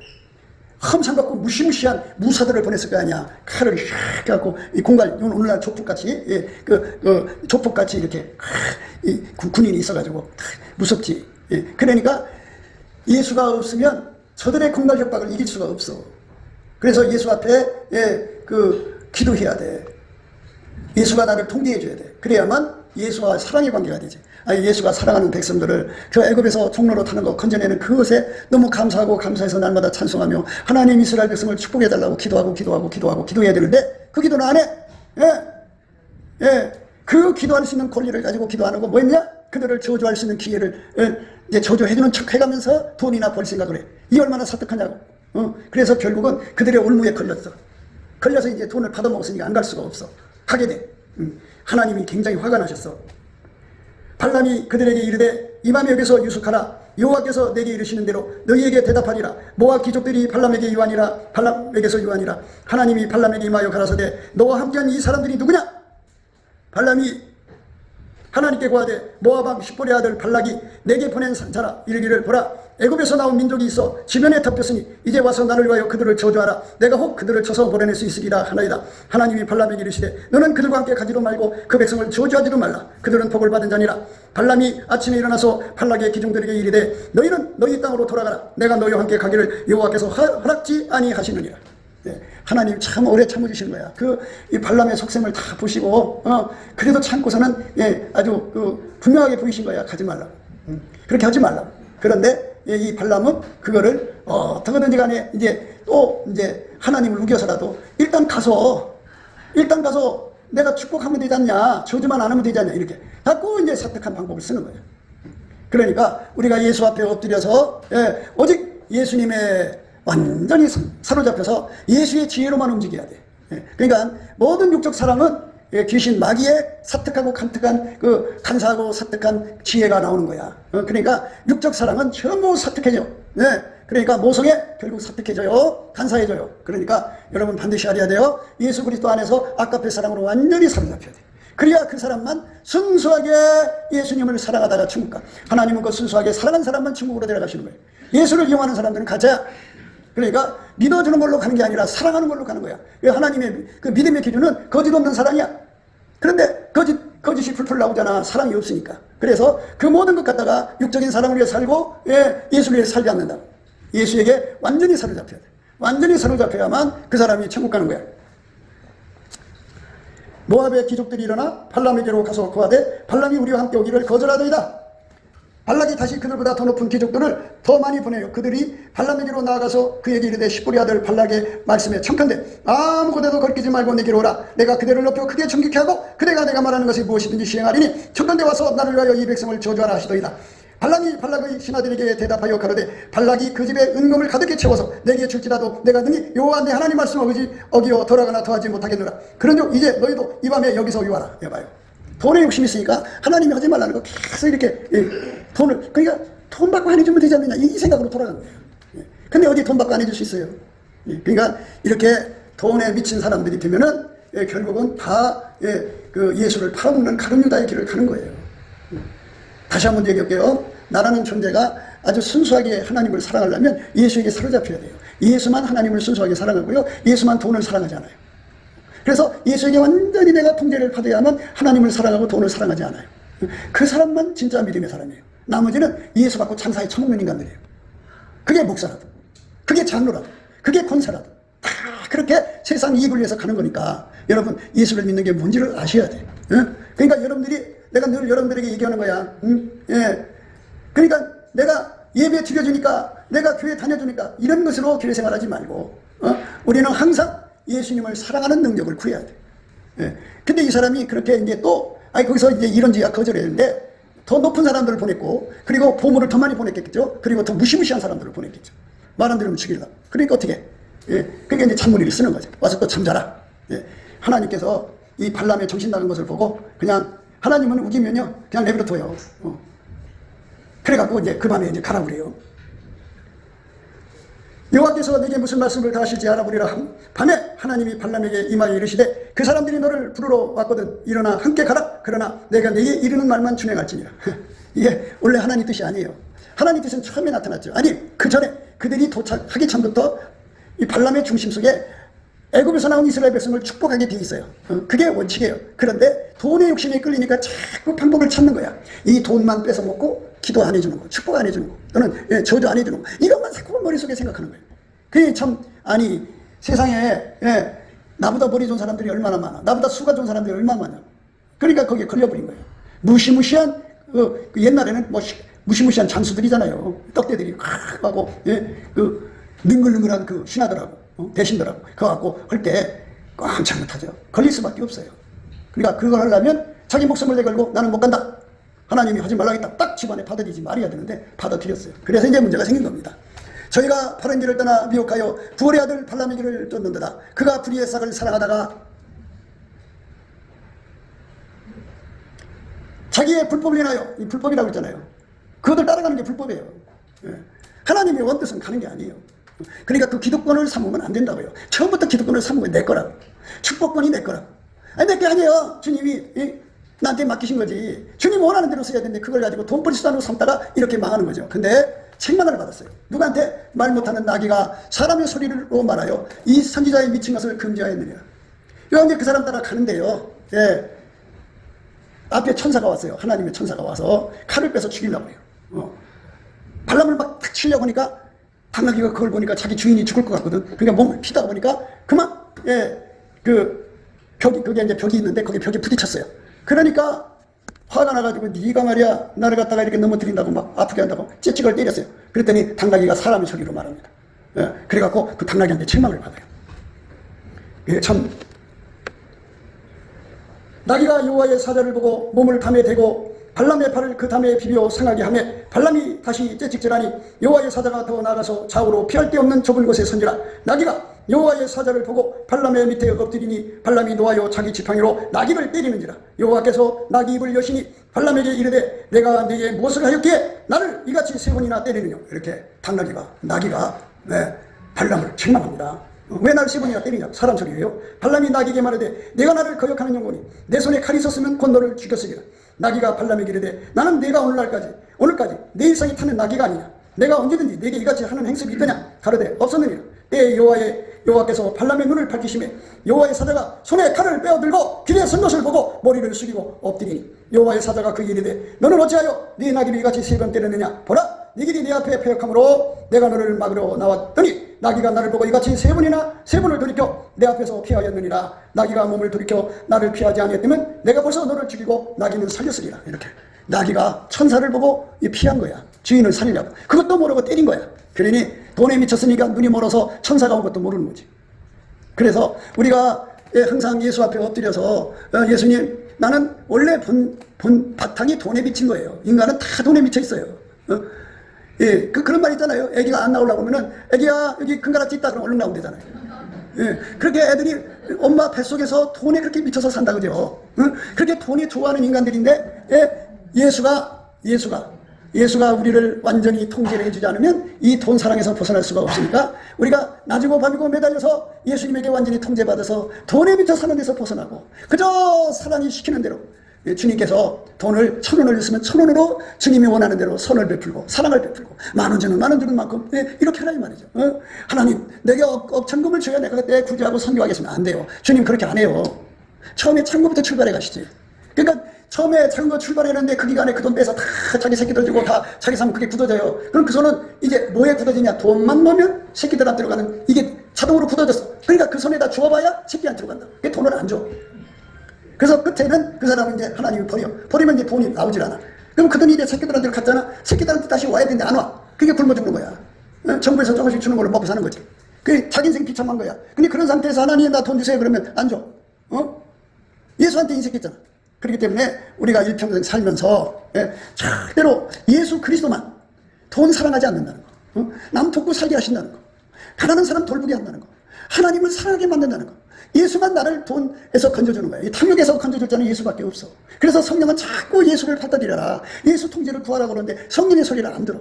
험상궂고 무시무시한 무사들을 보냈을 거 아니야. 칼을 샥 해갖고 이 공갈 오늘날 조폭같이 예, 조폭같이 이렇게 이 군인이 있어가지고 무섭지. 예, 그러니까 예수가 없으면 저들의 공갈 협박을 이길 수가 없어. 그래서 예수 앞에 예, 기도해야 돼. 예수가 나를 통제해 줘야 돼. 그래야만 예수와 사랑의 관계가 되지. 아니, 예수가 사랑하는 백성들을 저 애굽에서 종로로 타는 거 건져내는 그것에 너무 감사하고 감사해서 날마다 찬송하며 하나님 이스라엘 백성을 축복해 달라고 기도해야 되는데 그 기도는 안 해. 그 기도할 수 있는 권리를 가지고 기도 안 하고 뭐 했냐? 그들을 저주할 수 있는 기회를 이제 저주해주는 척 해가면서 돈이나 벌 생각을 해. 이 얼마나 사특하냐고. 그래서 결국은 그들의 올무에 걸렸어. 걸려서 이제 돈을 받아먹었으니까 안 갈 수가 없어. 하게 돼. 하나님이 굉장히 화가 나셨어. 발람이 그들에게 이르되 이 밤에 여기서 유숙하라. 여호와께서 내게 이르시는 대로 너희에게 대답하리라. 모압 귀족들이 발람에게 유하니라. 발람에게서 유하니라. 하나님이 발람에게 임하여 가라사대 너와 함께한 이 사람들이 누구냐? 발람이 하나님께 고하되 모압 왕 십볼의 아들 발락이 내게 보낸 자라. 이르기를 보라 애굽에서 나온 민족이 있어 지면에 덮였으니 이제 와서 나를 위하여 그들을 저주하라. 내가 혹 그들을 쳐서 보내낼 수 있으리라 하나이다. 하나님이 발람에게 이르시되 너는 그들과 함께 가지도 말고 그 백성을 저주하지도 말라. 그들은 복을 받은 자니라. 발람이 아침에 일어나서 발락의 기종들에게 이르되 너희는 너희 땅으로 돌아가라. 내가 너희와 함께 가기를 여호와께서 허락지 아니하시느니라. 네, 하나님 참 오래 참으시는 거야. 이 발람의 속셈을 다 보시고 그래도 참고서는 예, 아주 분명하게 보이신 거야. 가지 말라. 그렇게 하지 말라. 그런데 예, 이 발람은 그거를 어떻게든지 간에 이제 하나님을 우겨서라도 일단 가서 내가 축복하면 되지 않냐, 저주만 안 하면 되지 않냐, 이렇게 자꾸 이제 사특한 방법을 쓰는 거예요. 그러니까 우리가 예수 앞에 엎드려서 예, 오직 예수님의 완전히 사로잡혀서 예수의 지혜로만 움직여야 돼. 그러니까 모든 육적 사랑은 귀신 마귀의 사특하고 간특한 간사하고 사특한 지혜가 나오는 거야. 그러니까 육적 사랑은 전부 사특해져. 그러니까 모성애 결국 사특해져요. 간사해져요. 그러니까 여러분 반드시 알아야 돼요. 예수 그리스도 안에서 아까페 사랑으로 완전히 사로잡혀야 돼. 그래야 그 사람만 순수하게 예수님을 사랑하다가 천국 가. 하나님은 그 순수하게 사랑한 사람만 천국으로 데려가시는 거예요. 예수를 이용하는 사람들은 가자. 그러니까 믿어주는 걸로 가는 게 아니라 사랑하는 걸로 가는 거야. 하나님의 그 믿음의 기준은 거짓 없는 사랑이야. 그런데 거짓이 풀풀 나오잖아. 사랑이 없으니까. 그래서 그 모든 것 갖다가 육적인 사랑을 위해 살고 예수를 위해 살지 않는다. 예수에게 완전히 사로잡혀야 돼. 완전히 사로잡혀야만 그 사람이 천국 가는 거야. 모압의 귀족들이 일어나 발람에게로 가서 고하되 발람이 우리와 함께 오기를 거절하더이다. 발락이 다시 그들보다 더 높은 귀족들을 더 많이 보내요. 그들이 발람에게로 나아가서 그에게 이르되 십볼의 아들 발락의 말씀에 청컨대 아무곳에도 거리끼지 말고 내게로 오라. 내가 그대를 높여 크게 충격케 하고 그대가 내가 말하는 것이 무엇이든지 시행하리니 청컨대 와서 나를 위하여 이 백성을 저주하라 하시더이다. 발람이 발락의 신하들에게 대답하여 가로되 발락이 그 집에 은금을 가득히 채워서 내게 줄지라도 내가 능히 여호와 내 하나님 말씀을 어기어 덜하거나 더하지 못하겠노라. 그런즉 이제 너희도 이 밤에 여기서 유하라. 여봐요. 돈에 욕심이 있으니까 하나님이 하지 말라는 거 계속 이렇게 돈을, 그러니까 돈 받고 안 해주면 되지 않느냐 이 생각으로 돌아가는 거예요. 근데 어디 돈 받고 안 해줄 수 있어요. 그러니까 이렇게 돈에 미친 사람들이 되면은 결국은 다 예수를 팔아먹는 가룟 유다의 길을 가는 거예요. 다시 한번 얘기할게요. 나라는 존재가 아주 순수하게 하나님을 사랑하려면 예수에게 사로잡혀야 돼요. 예수만 하나님을 순수하게 사랑하고요. 예수만 돈을 사랑하지 않아요. 그래서 예수에게 완전히 내가 통제를 받아야만 하나님을 사랑하고 돈을 사랑하지 않아요. 그 사람만 진짜 믿음의 사람이에요. 나머지는 예수 받고 장사에 처먹는 인간들이에요. 그게 목사라도, 그게 장로라도, 그게 권사라도 다 그렇게 세상 이익을 위해서 가는 거니까 여러분 예수를 믿는 게 뭔지를 아셔야 돼요. 그러니까 내가 늘 여러분들에게 얘기하는 거야. 그러니까 내가 예배 드려주니까, 내가 교회 다녀주니까 이런 것으로 교회 생활하지 말고 우리는 항상 예수님을 사랑하는 능력을 구해야 돼. 근데 이 사람이 그렇게 이제 거기서 이제 이런지야 거절했는데 더 높은 사람들을 보냈고, 그리고 보물을 더 많이 보냈겠죠. 그리고 더 무시무시한 사람들을 보냈겠죠. 말 안 들으면 죽일라. 그러니까 어떻게? 예, 그러니까 이제 잔머리를 쓰는 거죠. 와서 또 잠자라. 예, 하나님께서 이 발람의 정신 나간 것을 보고 그냥 하나님은 우기면요 그냥 내버려 둬요. 그래갖고 이제 그 밤에 이제 가라 그래요. 여호와께서 내게 무슨 말씀을 다 하실지 알아보리라. 밤에 하나님이 발람에게 임하여 이르시되 그 사람들이 너를 부르러 왔거든 일어나 함께 가라. 그러나 내가 네게 이르는 말만 준행할지니라. 이게 원래 하나님 뜻이 아니에요. 하나님 뜻은 처음에 나타났죠. 아니 그 전에 그들이 도착하기 전부터 이 발람의 중심 속에 애굽에서 나온 이스라엘 백성을 축복하게 돼 있어요. 그게 원칙이에요. 그런데 돈의 욕심에 끌리니까 자꾸 방법을 찾는 거야. 이 돈만 뺏어 먹고 기도 안 해주는 거, 축복 안 해주는 거, 또는 저주 안 해주는 거, 이것만 자꾸 머릿속에 생각하는 거예요. 그게 참 아니 세상에 나보다 머리 좋은 사람들이 얼마나 많아, 나보다 수가 좋은 사람들이 얼마나 많아. 그러니까 거기에 걸려버린 거예요. 무시무시한 옛날에는 뭐 무시무시한 장수들이잖아요. 떡대들이 하고 그 능글능글한 그 신하들하고 대신들하고 그거 갖고 할 때 꽝창 못하죠. 걸릴 수밖에 없어요. 그러니까 그걸 하려면 자기 목숨을 내걸고 나는 못 간다. 하나님이 하지 말라겠다. 딱 집안에 받아들이지 말아야 되는데 받아들였어요. 그래서 이제 문제가 생긴 겁니다. 저희가 바른 길을 떠나 미혹하여 부올의 아들 발람의 길을 쫓는도다. 그가 불의의 싹을 사랑하다가 자기의 불법을 인하여, 이 불법이라고 했잖아요. 그것을 따라가는 게 불법이에요. 하나님의 원뜻은 가는 게 아니에요. 그러니까 그 기득권을 삼으면 안 된다고요. 처음부터 기득권을 삼으면 내 거라고. 축복권이 내 거라고. 아니 내 게 아니에요. 주님이 나한테 맡기신 거지. 주님 원하는 대로 써야 되는데 그걸 가지고 돈벌이 수단으로 삼다가 이렇게 망하는 거죠. 근데 책망을 받았어요. 누구한테? 말 못하는 나귀가 사람의 소리로 말하여 이 선지자의 미친 것을 금지하였느냐. 이제 그 사람 따라 가는데요. 예. 앞에 천사가 왔어요. 하나님의 천사가 와서 칼을 빼서 죽이려고 해요. 발람을 막 탁 치려고 하니까 당나귀가 그걸 보니까 자기 주인이 죽을 것 같거든. 그러니까 몸을 피다가 보니까 그만 그 벽이, 그게 이제 벽이 있는데 거기 벽에 부딪혔어요. 그러니까 화가 나가지고 네가 말이야 나를 갖다가 이렇게 넘어뜨린다고 막 아프게 한다고 찌찌걸 때렸어요. 그랬더니 당나귀가 사람의 소리로 말합니다. 그래갖고 그 당나귀한테 책망을 받아요. 이게 참 나귀가 여호와의 사자를 보고 몸을 담에 대고 발람의 팔을 그 담에 비벼 상하게 하며 발람이 다시 째찍질하니 여호와의 사자가 더 나아가서 좌우로 피할 데 없는 좁은 곳에 선지라. 나귀가 여호와의 사자를 보고 발람의 밑에 엎드리니 발람이 노하여 자기 지팡이로 나귀를 때리는지라. 여호와께서 나귀 입을 여시니 발람에게 이르되 내가 네게 무엇을 하였기에 나를 이같이 3번이나 때리느냐. 이렇게 나귀가 발람을 책망합니다. 왜 나를 3번이나 때리냐. 사람 소리예요. 발람이 나귀에게 말하되 내가 나를 거역하는 영혼이 내 손에 칼이 있었으면 곧 너를 죽였으리라. 나귀가 발람에게 이르되 나는 내가 오늘까지 내 일상이 타는 나귀가 아니냐. 내가 언제든지 내게 이같이 하는 행습이 있더냐. 가로되 없었느니라. 때에 여호와께서 발람의 눈을 밝히시매 여호와의 사자가 손에 칼을 빼어들고 길에 선 것을 보고 머리를 숙이고 엎드리니 여호와의 사자가 그에게 이르되 너는 어찌하여 네 나귀를 이같이 3번 때렸느냐. 보라 네 길이 내 앞에 패역함으로 내가 너를 막으러 나왔더니 나귀가 나를 보고 이같이 3번을 돌이켜 내 앞에서 피하였느니라. 나귀가 몸을 돌이켜 나를 피하지 아니했다면 내가 벌써 너를 죽이고 나귀는 살렸으리라. 이렇게 나귀가 천사를 보고 피한 거야. 주인을 살리려고. 그것도 모르고 때린 거야. 그러니 돈에 미쳤으니까 눈이 멀어서 천사가 온 것도 모르는 거지. 그래서 우리가 항상 예수 앞에 엎드려서 예수님 나는 원래 본 바탕이 돈에 미친 거예요. 인간은 다 돈에 미쳐 있어요. 그런 말 있잖아요. 애기가 안 나오려고 하면은 애기야 여기 금가락지 있다 그러면 얼른 나온대잖아요. 그렇게 애들이 엄마 뱃속에서 돈에 그렇게 미쳐서 산다 그죠. 그렇게 돈이 좋아하는 인간들인데 예수가 우리를 완전히 통제를 해주지 않으면 이 돈 사랑에서 벗어날 수가 없으니까 우리가 낮이고 밤이고 매달려서 예수님에게 완전히 통제받아서 돈에 미쳐 사는 데서 벗어나고 그저 사랑이 시키는 대로 주님께서 돈을 1,000원을 줬으면 1,000원으로 주님이 원하는 대로 선을 베풀고 사랑을 베풀고 10,000원 주는 10,000원 주는 만큼 이렇게 하라 이 말이죠. 하나님 내게 억천금을 줘야 내가 그때 구제하고 선교하겠으면 안 돼요. 주님 그렇게 안 해요. 처음에 창고부터 출발해 가시지. 그러니까 처음에 작은 거 출발했는데 그 기간에 그 돈 빼서 다 자기 새끼들 주고 다 자기 삶 그게 굳어져요. 그럼 그 손은 이제 뭐에 굳어지냐. 돈만 넣으면 새끼들 안 들어가는 이게 자동으로 굳어졌어. 그러니까 그 손에다 주어봐야 새끼 안 들어간다. 그게 돈을 안 줘. 그래서 끝에는 그 사람은 이제 하나님이 버리면 이제 돈이 나오질 않아. 그럼 그 돈이 이제 새끼들한테 갔잖아. 새끼들한테 다시 와야 되는데 안 와. 그게 굶어 죽는 거야. 정부에서 조금씩 주는 걸로 먹고 사는 거지. 그게 자기 인생 비참한 거야. 근데 그런 상태에서 하나님 나 돈 주세요 그러면 안 줘. 예수한테 인색했잖아. 그렇기 때문에 우리가 일평생 살면서 절대로 예수 그리스도만 돈 사랑하지 않는다는 거, 남 돕고 살게 하신다는 거, 가난한 사람 돌보게 한다는 거, 하나님을 사랑하게 만든다는 거. 예수만 나를 돈에서 건져주는 거야. 이 탐욕에서 건져줄 자는 예수밖에 없어. 그래서 성령은 자꾸 예수를 받아들여라. 예수 통제를 구하라고 그러는데 성령의 소리를 안 들어.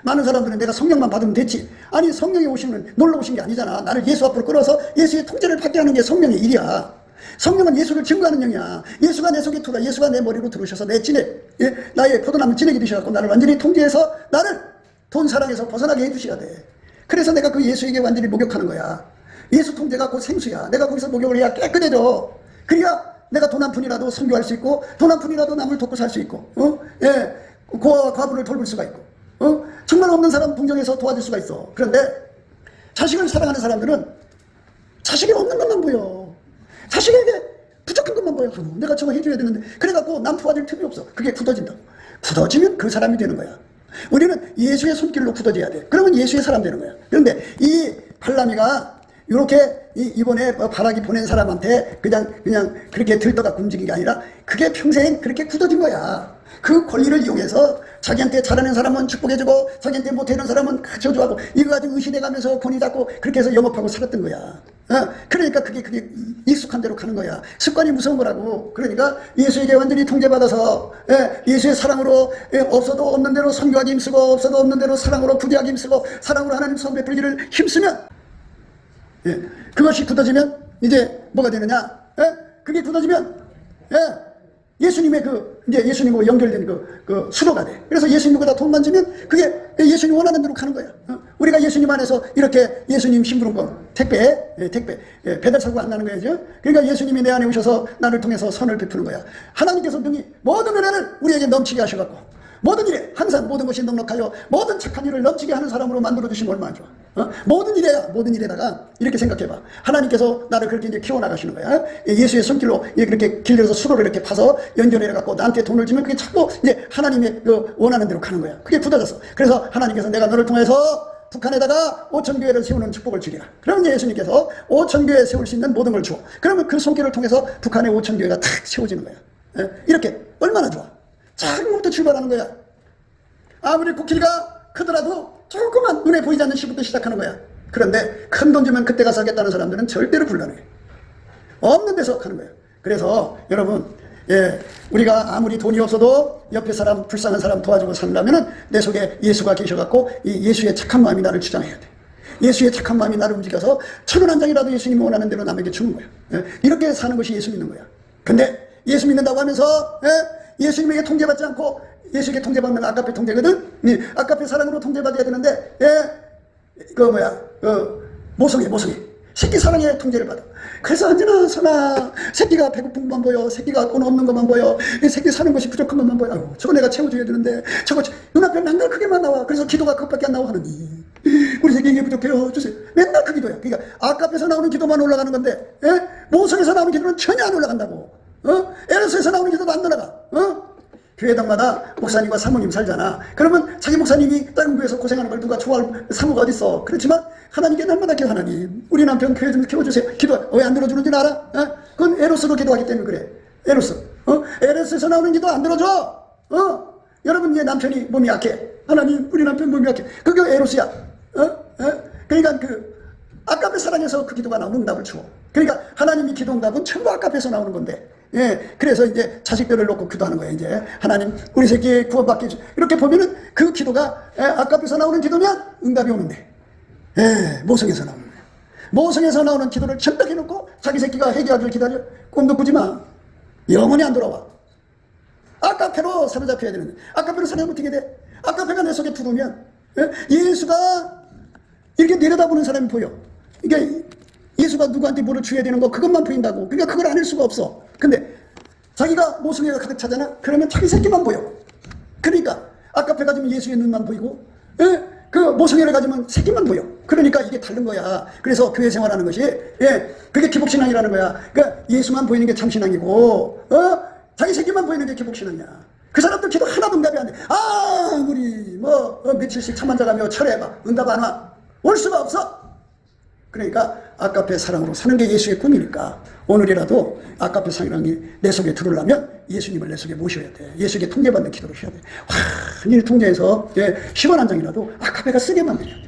많은 사람들은 내가 성령만 받으면 됐지. 아니, 성령이 오시면 놀러 오신 게 아니잖아. 나를 예수 앞으로 끌어서 예수의 통제를 받게 하는 게 성령의 일이야. 성령은 예수를 증거하는 영이야. 예수가 내 속에 들어와, 예수가 내 머리로 들어오셔서 내 진액, 나의 포도나무 진액이 되셔갖고 나를 완전히 통제해서 나를 돈 사랑에서 벗어나게 해주셔야 돼. 그래서 내가 그 예수에게 완전히 목욕하는 거야. 예수 통제가 곧 생수야. 내가 거기서 목욕을 해야 깨끗해져. 그래야 내가 돈 한 푼이라도 선교할 수 있고, 돈 한 푼이라도 남을 돕고 살 수 있고, 고아와 과부를 돌볼 수가 있고, 정말 없는 사람 동정해서 도와줄 수가 있어. 그런데 자식을 사랑하는 사람들은 자식이 없는 것만 보여. 자식에게 부족한 것만 보여. 내가 저거 해줘야 되는데. 그래갖고 남 도와줄 틈이 없어. 그게 굳어진다. 굳어지면 그 사람이 되는 거야. 우리는 예수의 손길로 굳어져야 돼. 그러면 예수의 사람 되는 거야. 그런데 이 발람이가 이렇게 이번에 바라기 보낸 사람한테 그냥 그렇게 들떠갖고 움직인 게 아니라 그게 평생 그렇게 굳어진 거야. 그 권리를 이용해서 자기한테 잘하는 사람은 축복해주고 자기한테 못하는 사람은 저주하고 이거 가지고 의심해가면서 권위 잡고 그렇게 해서 영업하고 살았던 거야. 그러니까 그게 익숙한 대로 가는 거야. 습관이 무서운 거라고. 그러니까 예수에게 완전히 통제받아서 예수의 사랑으로 없어도 없는 대로 선교하기 힘쓰고 없어도 없는 대로 사랑으로 부대하기 힘쓰고 사랑으로 하나님 성 베풀기를 힘쓰면 그것이 굳어지면 이제 뭐가 되느냐? 그게 굳어지면 예수님의 이제 예수님하고 연결된 그 수로가 돼. 그래서 예수님보다 돈 만지면 그게 예수님 원하는 대로 가는 거야. 우리가 예수님 안에서 이렇게 예수님 심부름권 택배 배달 사고가 안 나는 거죠. 그러니까 예수님이 내 안에 오셔서 나를 통해서 선을 베푸는 거야. 하나님께서 능히 모든 은혜를 우리에게 넘치게 하셔갖고 모든 일에 항상 모든 것이 넉넉하여 모든 착한 일을 넘치게 하는 사람으로 만들어주시면 얼마나 좋아. 모든 일에다가 이렇게 생각해봐. 하나님께서 나를 그렇게 이제 키워나가시는 거야. 예수의 손길로 그렇게 길들여서 수로를 이렇게 파서 연결해갖고 나한테 돈을 주면 그게 자꾸 이제 하나님의 원하는 대로 가는 거야. 그게 굳어졌어. 그래서 하나님께서 내가 너를 통해서 북한에다가 5,000교회를 세우는 축복을 주리라. 그러면 예수님께서 5,000교회 세울 수 있는 모든 걸 줘. 그러면 그 손길을 통해서 북한의 5,000교회가 탁 세워지는 거야. 이렇게 얼마나 좋아. 작은 것부터 출발하는 거야. 아무리 코끼리가 크더라도 조그만 눈에 보이지 않는 시부터 시작하는 거야. 그런데 큰 돈 주면 그때 가서 하겠다는 사람들은 절대로 불가능해. 없는 데서 하는 거야. 그래서 여러분, 우리가 아무리 돈이 없어도 옆에 사람, 불쌍한 사람 도와주고 산다면은 내 속에 예수가 계셔갖고 이 예수의 착한 마음이 나를 주장해야 돼. 예수의 착한 마음이 나를 움직여서 1,000원 한 장이라도 예수님이 원하는 대로 남에게 주는 거야. 이렇게 사는 것이 예수 믿는 거야. 근데 예수 믿는다고 하면서 예수님에게 통제받지 않고 예수에게 통제받는 아까페 통제거든. 아까페 사랑으로 통제받아야 되는데 모성애 새끼 사랑에 통제를 받아. 그래서 언제나 서나 새끼가 배고픈 것만 보여. 새끼가 돈 없는 것만 보여. 새끼 사는 것이 부족한 것만 보여. 아이고, 저거 내가 채워줘야 되는데 저거 눈앞에 맨날 크게만 나와. 그래서 기도가 그것밖에 안 나와. 하느니 우리 새끼 이게 부족해요 주세요. 맨날 그 기도야. 그러니까 아까페에서 나오는 기도만 올라가는 건데 모성에서 나오는 기도는 전혀 안 올라간다고. 에르스에서 나오는 기도도 안 올라가. 교회당마다 목사님과 사모님 살잖아. 그러면 자기 목사님이 다른 교회에서 고생하는 걸 누가 좋아할 사모가 어딨어. 그렇지만 하나님께 날마다 기도. 하나님 우리 남편 교회 좀 키워주세요. 기도 왜 안 들어주는지 알아? 그건 에로스로 기도하기 때문에 그래. 에로스에서 나오는 기도 안 들어줘. 여러분 내 남편이 몸이 약해. 하나님 우리 남편 몸이 약해. 그게 에로스야. 그러니까 아까페 사랑에서 그 기도가 나오는 응답을 줘. 그러니까 하나님이 기도 응답은 전부 아까페에서 나오는 건데. 그래서 이제 자식들을 놓고 기도하는 거예요. 이제 하나님 우리 새끼 구원받게 해줘. 이렇게 보면은 그 기도가 아까페에서 나오는 기도면 응답이 오는데 모성에서 나오는 거예요. 모성에서 나오는 기도를 전딱 해놓고 자기 새끼가 해결하길 기다려. 꿈도 꾸지 마. 영원히 안 돌아와. 아까페로 사로잡혀야 되는데 아까페로 사로잡으면 어떻게 돼? 아까페가 내 속에 들어오면 예수가 이렇게 내려다보는 사람이 보여. 그러니까 예수가 누구한테 뭐를 줘야 되는 거 그것만 보인다고. 그러니까 그걸 아닐 수가 없어. 근데 자기가 모성애가 가득 차잖아. 그러면 자기 새끼만 보여. 그러니까 아까페 가지면 예수의 눈만 보이고 그 모성애를 가지면 새끼만 보여. 그러니까 이게 다른 거야. 그래서 교회 생활하는 것이 그게 기복신앙이라는 거야. 그러니까 예수만 보이는 게 참신앙이고 자기 새끼만 보이는 게 기복신앙이야. 그 사람들 기도 하나도 응답이 안 돼. 우리 며칠씩 잠만 자가며 철회해봐. 응답 안 와. 올 수가 없어. 그러니까 아까페 사랑으로 사는 게 예수의 꿈이니까 오늘이라도 아까페 사랑이 내 속에 들어오려면 예수님을 내 속에 모셔야 돼. 예수에게 통제받는 기도를 해야 돼. 완전히 통제해서 10원 한 장이라도 아까페가 쓰게 만들어야 돼.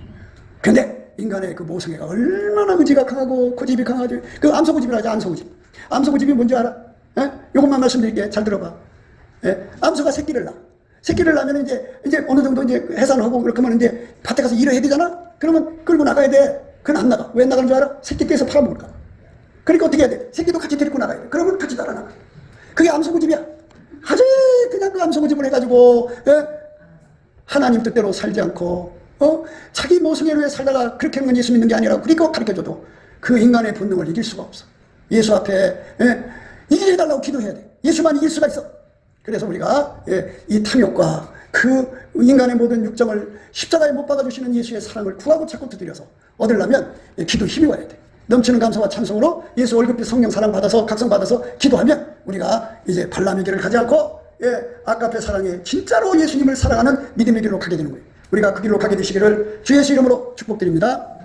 근데 인간의 그 모성애가 얼마나 의지가 강하고 고집이 강하지. 그 암소고집이라 하죠. 암소고집. 암소고집이 뭔지 알아? 예? 이것만 말씀드릴게. 잘 들어봐. 예? 암소가 새끼를 낳아. 새끼를 낳으면 이제 어느 정도 이제 해산하고 그렇게 하면 이제 밭에 가서 일을 해야 되잖아? 그러면 끌고 나가야 돼. 그건 안 나가. 왜 나가는 줄 알아? 새끼께서 팔아먹을까. 그러니까 어떻게 해야 돼? 새끼도 같이 데리고 나가야 돼. 그러면 같이 따라나가. 그게 암소고집이야. 아주 그냥 그 암소고집을 해가지고, 예? 하나님 뜻대로 살지 않고, 자기 모성애로 살다가 그렇게 하는 건 예수 믿는 게 아니라, 그러니까 가르쳐줘도 그 인간의 본능을 이길 수가 없어. 예수 앞에, 예? 이기게 해달라고 기도해야 돼. 예수만 이길 수가 있어. 그래서 우리가, 예, 이 탐욕과 그 인간의 모든 육정을 십자가에 못 박아주시는 예수의 사랑을 구하고 자꾸 두드려서 얻으려면 기도 힘이 와야 돼. 넘치는 감사와 찬송으로 예수 월급빛 성령 사랑 받아서 각성 받아서 기도하면 우리가 이제 발람의 길을 가지 않고 아까페 사랑에 진짜로 예수님을 사랑하는 믿음의 길로 가게 되는 거예요. 우리가 그 길로 가게 되시기를 주 예수 이름으로 축복드립니다.